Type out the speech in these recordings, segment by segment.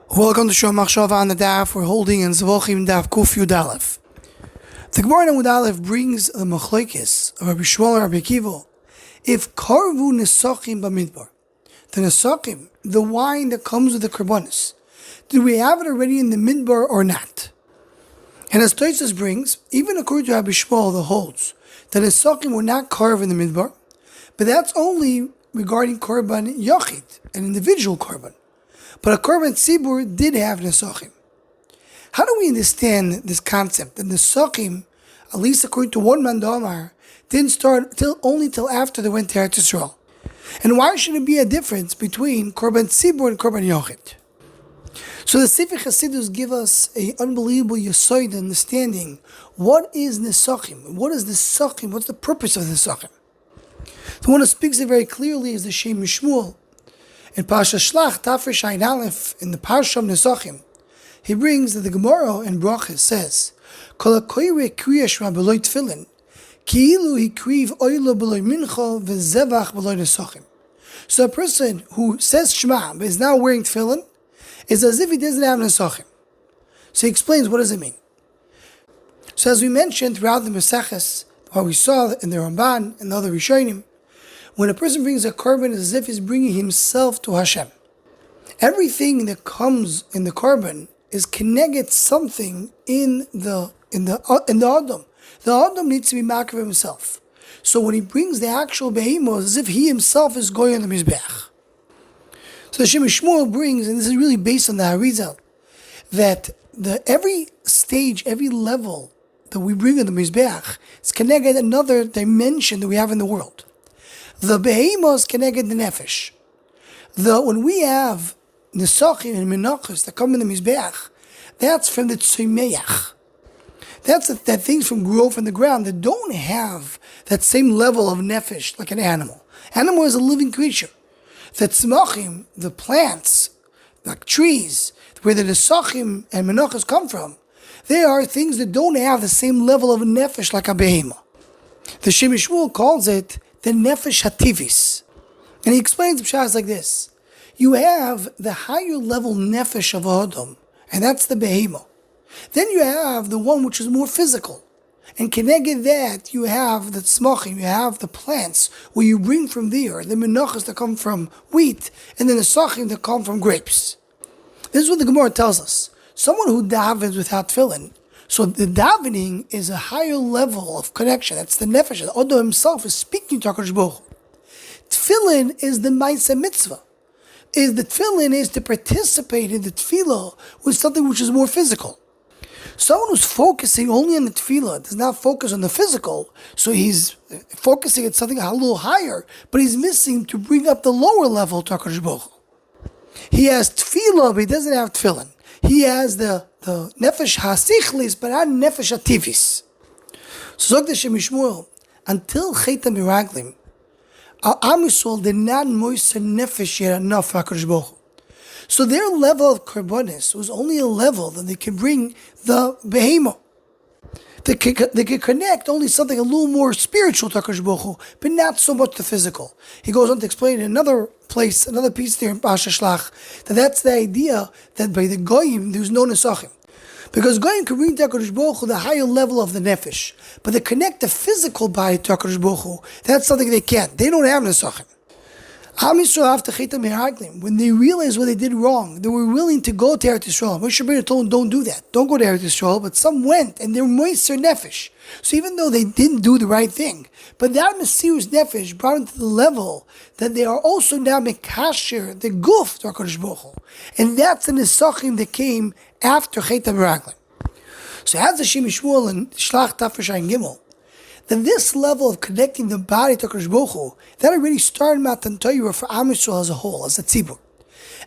Welcome to Shom Machshava on the Daf. We're holding in Zevachim Daf Kuf Yud Aleph. The Gemara in Yud Aleph brings the Machlokes of Rabbi Shmuel and Rabbi Akiva. If Karvu Nesachim Midbar, the Nesachim, the wine that comes with the Karbonis, do we have it already in the Midbar or not? And as Tosfos brings, even according to Rabbi Shmuel, the holds that Nesachim were not carved in the Midbar, but that's only regarding Korban Yachid, an individual Korban. But a Korban Tzibur did have Nesachim. How do we understand this concept that Nesachim, at least according to one man Damar, didn't start only till after they went to Eretz Yisrael? And why should it be a difference between Korban Tzibur and Korban Yachid? So the Sefer Chasidus give us an unbelievable Yesod understanding. What is Nesachim? What is Nesachim? What's the purpose of Nesachim? The one who speaks it very clearly is the Shem Shmuel. In Pasha Shlach, Tafresh Ayin Aleph, in the Parsha of Nesachim, he brings that the Gemara in Brachas says, Kol hakoyre kriya shema b'loy tefillin, ki'ilu hikriv oilo b'loy mincha v'zevach b'loy Nesachim. So a person who says Shema but is now wearing tefillin is as if he doesn't have Nesachim. So he explains, what does it mean? So as we mentioned throughout the Meseches, what we saw in the Ramban and the other Rishonim, when a person brings a korban, it's as if he's bringing himself to Hashem. Everything that comes in the korban is connected something in the Adam. The Adam needs to be makar himself. So when he brings the actual behemoth, it's as if he himself is going on the mizbeach. So the Shem Shmuel brings, and this is really based on the Harizal, that every stage, every level that we bring on the mizbeach is connected another dimension that we have in the world. The behemoth connected the nefesh. When we have nesachim and menachos that come in the mizbeach, that's from the tzomeach. That's that things from grow from the ground that don't have that same level of nefesh like an animal. Animal is a living creature. The tzmachim, the plants, like trees, where the nesachim and menachos come from, they are things that don't have the same level of nefesh like a behemoth. The Shem Shmuel calls it the nefesh hativis. And he explains the pshas like this. You have the higher level nefesh of Adam, and that's the behemoth. Then you have the one which is more physical. And connected that, you have the tzmachim, you have the plants, where you bring from there, the menachos that come from wheat, and then the nesachim that come from grapes. This is what the Gemara tells us. Someone who davens without tefillin, so the davening is a higher level of connection. That's the nefesh. The Odo himself is speaking to HaKadosh Baruch Hu. Tefillin is the ma'aseh mitzvah. The tefillin is to participate in the tefillah with something which is more physical. Someone who's focusing only on the tefillah does not focus on the physical, so he's focusing at something a little higher, but he's missing to bring up the lower level to HaKadosh Baruch Hu. He has tefillah, but he doesn't have tefillin. He has the nefesh hasichlis, but not nefesh hativis. So Zog the Shem Shmuel, until Cheta Miraglim, Am Yisrael did not moister nefesh yet enough for HaKadosh Baruch Hu. So their level of karbonis was only a level that they could bring the behemoth. They could connect only something a little more spiritual to HaKadosh Baruch Hu, but not so much the physical. He goes on to explain in another place, another piece there in Pasha Shlach, that's the idea that by the Goyim there's no Nesachim. Because Goyim can bring to HaKadosh Baruch Hu the higher level of the nefesh, but they connect the physical body to HaKadosh Baruch Hu. That's something they can't. They don't have Nesachim. Am Yisrael after Cheta Meraglim, when they realized what they did wrong, they were willing to go to Eretz Yisrael. Moshe Rabbeinu told them, don't do that. Don't go to Eretz Yisrael. But some went, and they were moister nefesh. So even though they didn't do the right thing, but that Mesiras nefesh brought them to the level that they are also now mekasher, the guf to HaKadosh Baruch Hu. And that's the Nesachim that came after Cheta Meraglim. So as the Shem Shmuel and Shlach Tafresh Ayin Gimel, then this level of connecting the body to HaKadosh Baruch Hu, that already started Matan Torah for Am Yisrael as a whole, as a tzibur.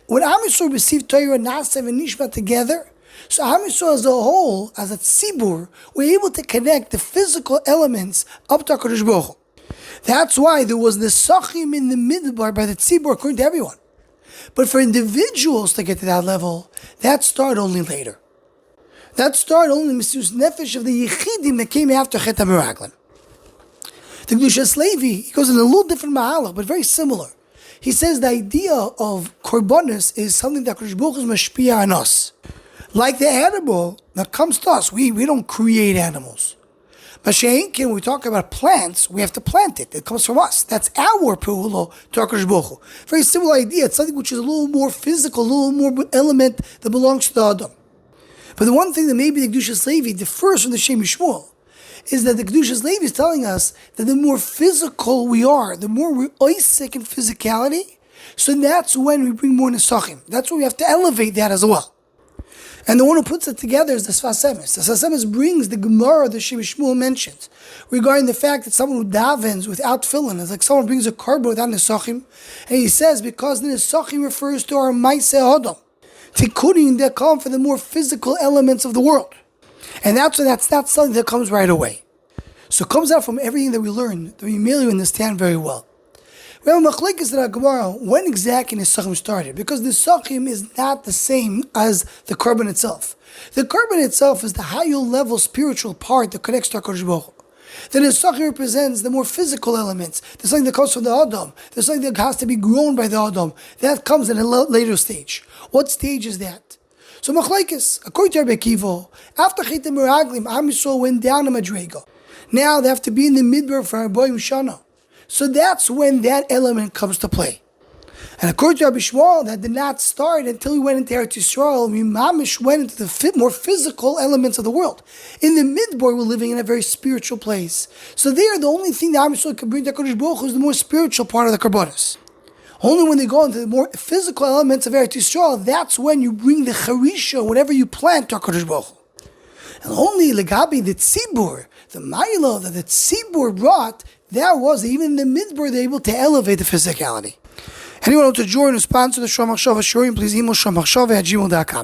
When Am Yisrael received Torah, Nasev and Nishma together, so Am Yisrael as a whole, as a tzibur, were able to connect the physical elements up to HaKadosh Baruch Hu. That's why there was Nesachim in the Midbar by the tzibur according to everyone. But for individuals to get to that level, that started only later. That started only in the Mesiras nefesh of the Yechidim that came after Cheta Meraglim. The Kedushas Levi, he goes in a little different mahalach, but very similar. He says the idea of korbanos is something that Kodesh Baruch Hu is mashpia on us. Like the animal that comes to us, we don't create animals. But when we talk about plants, we have to plant it. It comes from us. That's our pe'ulo to HaKadosh Baruch Hu. Very similar idea. It's something which is a little more physical, a little more element that belongs to the Adam. But the one thing that maybe the Kedushas Levi differs from the Shem Yishmuel is that the Kedushas Levi is telling us that the more physical we are, the more we're oisek in physicality, so that's when we bring more Nesachim. That's when we have to elevate that as well. And the one who puts it together is the Sfas Emes. The Sfas Emes brings the Gemara that Shem Shmuel mentions regarding the fact that someone who davens without tefillin is like someone brings a korban without Nesachim. And he says because the Nesachim refers to our Maaseh Adam, tikkunim that come for the more physical elements of the world. And that's not something that comes right away. So it comes out from everything that we learn that we merely understand very well. We have a machlekes in our Gemara when exactly Nesachim started, because Nesachim is not the same as the korban itself. The korban itself is the higher level spiritual part that connects to HaKadosh Baruch Hu. The Nesachim represents the more physical elements. There's something that comes from the Adam. There's something that has to be grown by the Adam. That comes in a later stage. What stage is that? So machlekes, according to Rabbi Akiva, after Chitim Meraglim, Am Yisrael went down a madrega. Now they have to be in the Midbar for Arboim Shana. So that's when that element comes to play. And according to Rabbi Shmuel, that did not start until we went into Eretz Yisrael. We mamish went into the more physical elements of the world. In the Midbar, we're living in a very spiritual place. So there, the only thing that Am Yisrael can bring to HaKadosh Baruch Hu is the more spiritual part of the korbanos. Only when they go into the more physical elements of Eretz Yisrael, that's when you bring the charisha, whatever you plant, to HaKadosh Baruch Hu. And only legabi the tzibur, the ma'ila that the tzibur brought, that was even in the Midbar they're able to elevate the physicality. Anyone who wants to join or sponsor the Shom HaChshava Shurim, please email shomachshava@gmail.com.